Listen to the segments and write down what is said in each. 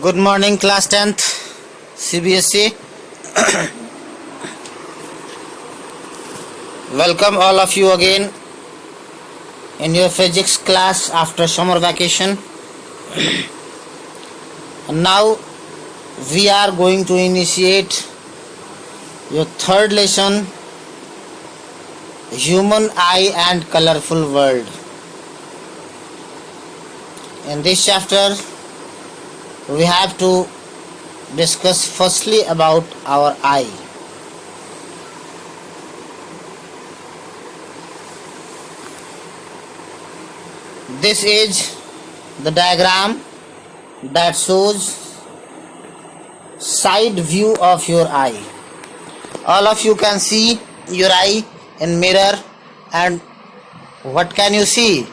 Good morning, class 10th CBSE. Welcome all of you again in your physics class after summer vacation. And now we are going to initiate your third lesson, Human Eye and Colorful World. In this chapter, we have to discuss firstly about our eye. This is the diagram that shows side view of your eye. All of you can see your eye in mirror, and what can you see?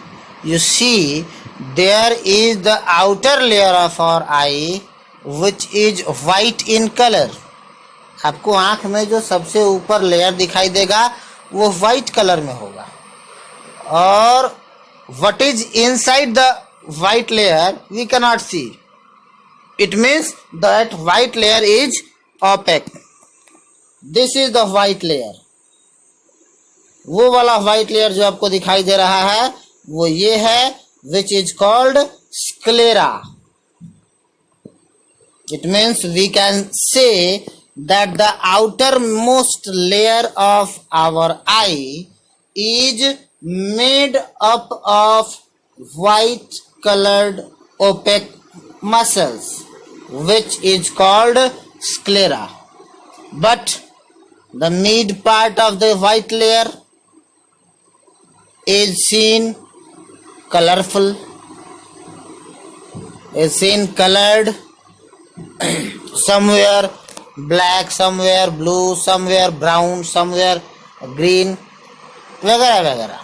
You see there is the outer layer of our eye which is white in color. आपको आंख में जो सबसे ऊपर layer दिखाई देगा वो white colour में होगा, और what is inside the white layer we cannot see. It means that white layer is opaque. This is the white layer. वो वाला white layer जो आपको दिखाई दे रहा है वो ये है, which is called sclera. It means we can say that the outermost layer of our eye is made up of white colored opaque muscles, which is called sclera. But the mid part of the white layer is seen colorful, is seen colored, somewhere black, somewhere blue, somewhere brown, somewhere green, वगैरह वगैरह.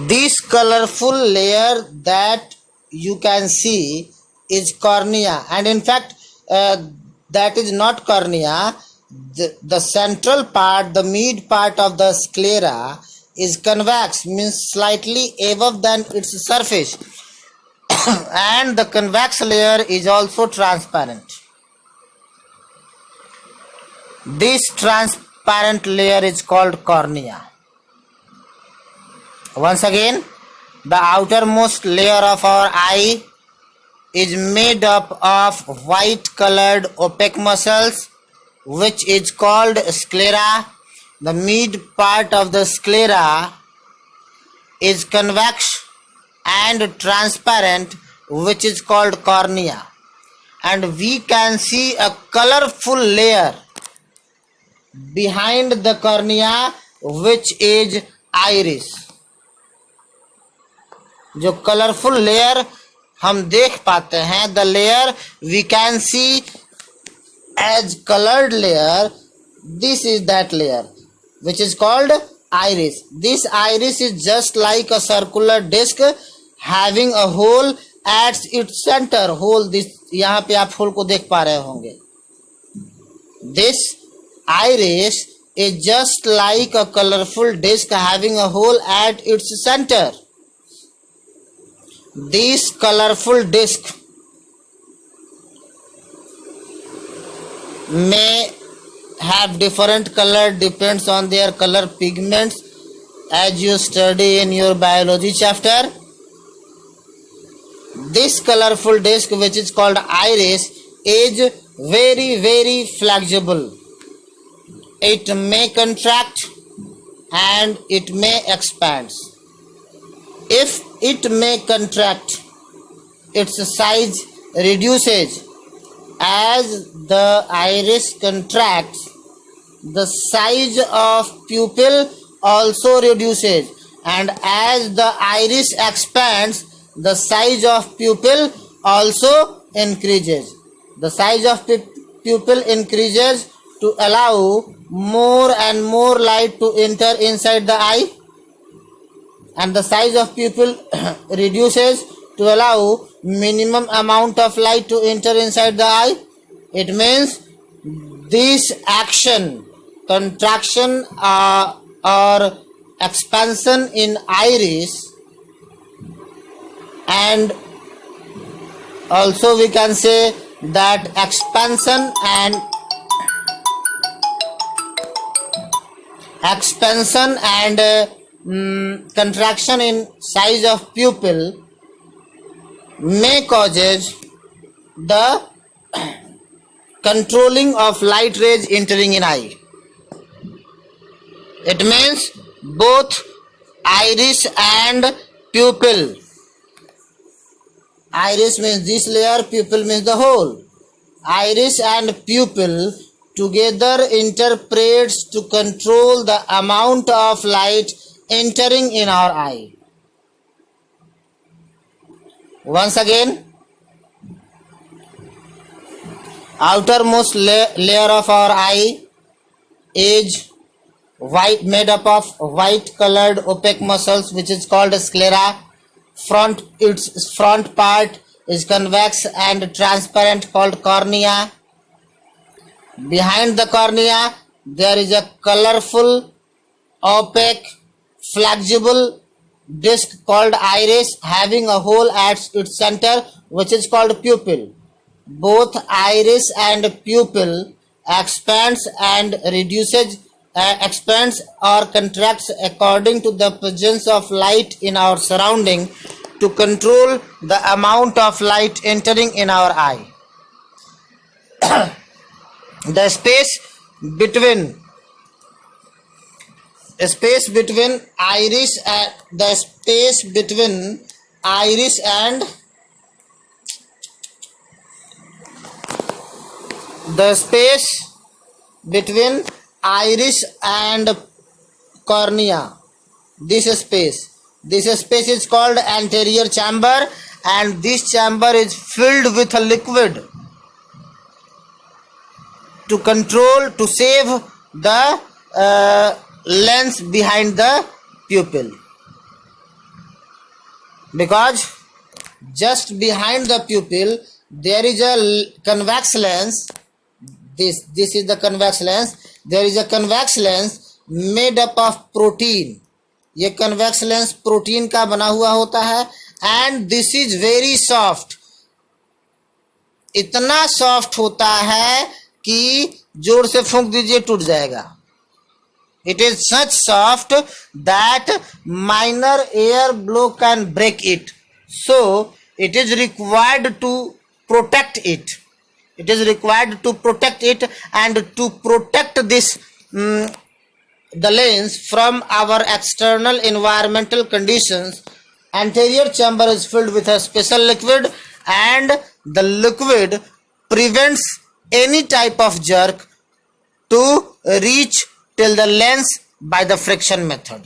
This colorful layer that you can see is cornea, and in fact that is not cornea. The central part, the mid part of the sclera is convex, means slightly above than its surface, and the convex layer is also transparent. This transparent layer is called cornea. Once again, the outermost layer of our eye is made up of white colored opaque muscles, which is called sclera. The mid part of the sclera is convex and transparent, which is called cornea, and we can see a colorful layer behind the cornea, which is iris. जो colourful layer हम देख पाते हैं, the layer we can see as colored layer, this is that layer which is called iris. This iris is just like a circular disc having a hole at its center. Hole, this यहाँ पे आप hole को देख पा रहे होंगे. This iris is just like a colorful disc having a hole at its center. This colorful disc may have different color, depends on their color pigments, as you study in your biology chapter. This colorful disc, which is called iris, is very flexible. It may contract and it may expand. If it may contract, its size reduces. As the iris contracts, the size of pupil also reduces, and as the iris expands, the size of pupil also increases. The size of pupil increases to allow more and more light to enter inside the eye, and the size of pupil reduces to allow minimum amount of light to enter inside the eye. It means this action, contraction or expansion in iris and Also we can say that expansion and contraction in size of pupil may causes the controlling of light rays entering in eye. It means both iris and pupil. Iris means this layer, pupil means the whole. Iris and pupil together interprets to control the amount of light entering in our eye. Once again, outermost layer of our eye is white, made up of white colored opaque muscles, which is called sclera. Its front part is convex and transparent, called cornea. Behind the cornea there is a colorful opaque flexible disc called iris, having a hole at its center, which is called pupil. Both iris and pupil expands or contracts according to the presence of light in our surrounding to control the amount of light entering in our eye. The space between iris and cornea, this space is called anterior chamber, and this chamber is filled with a liquid to save the lens behind the pupil, because just behind the pupil there is a convex lens. This is the convex lens. There is a convex lens made up of protein. ये convex lens protein का बना हुआ होता है, and this is very soft. इतना soft होता है कि जोर से फूंक दीजिए टूट जाएगा. It is such soft that minor air blow can break it. So it is required to protect it. It is required to protect it, and to protect this the lens from our external environmental conditions, anterior chamber is filled with a special liquid, and the liquid prevents any type of jerk to reach till the lens by the friction method.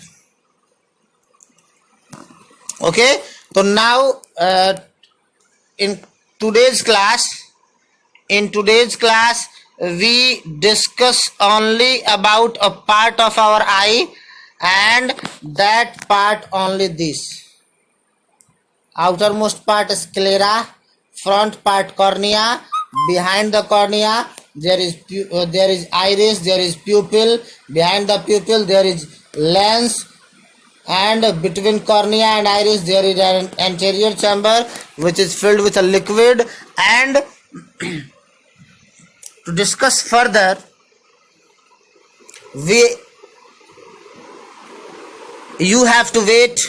Okay, so now in today's class we discuss only about a part of our eye, and that part only this. Outermost part is sclera, front part cornea, behind the cornea there is iris, there is pupil, behind the pupil there is lens, and between cornea and iris there is an anterior chamber which is filled with a liquid. And to discuss further, you have to wait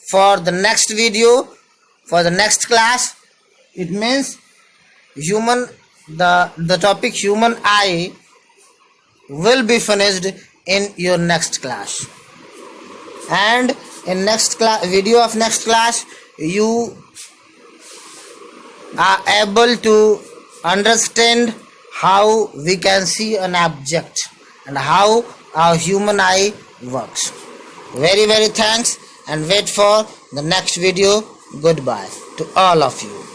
for the next video, for the next class. It means the topic human eye will be finished in your next class, and in next video of next class you are able to understand how we can see an object and how our human eye works. Very thanks, and wait for the next video. Goodbye to all of you.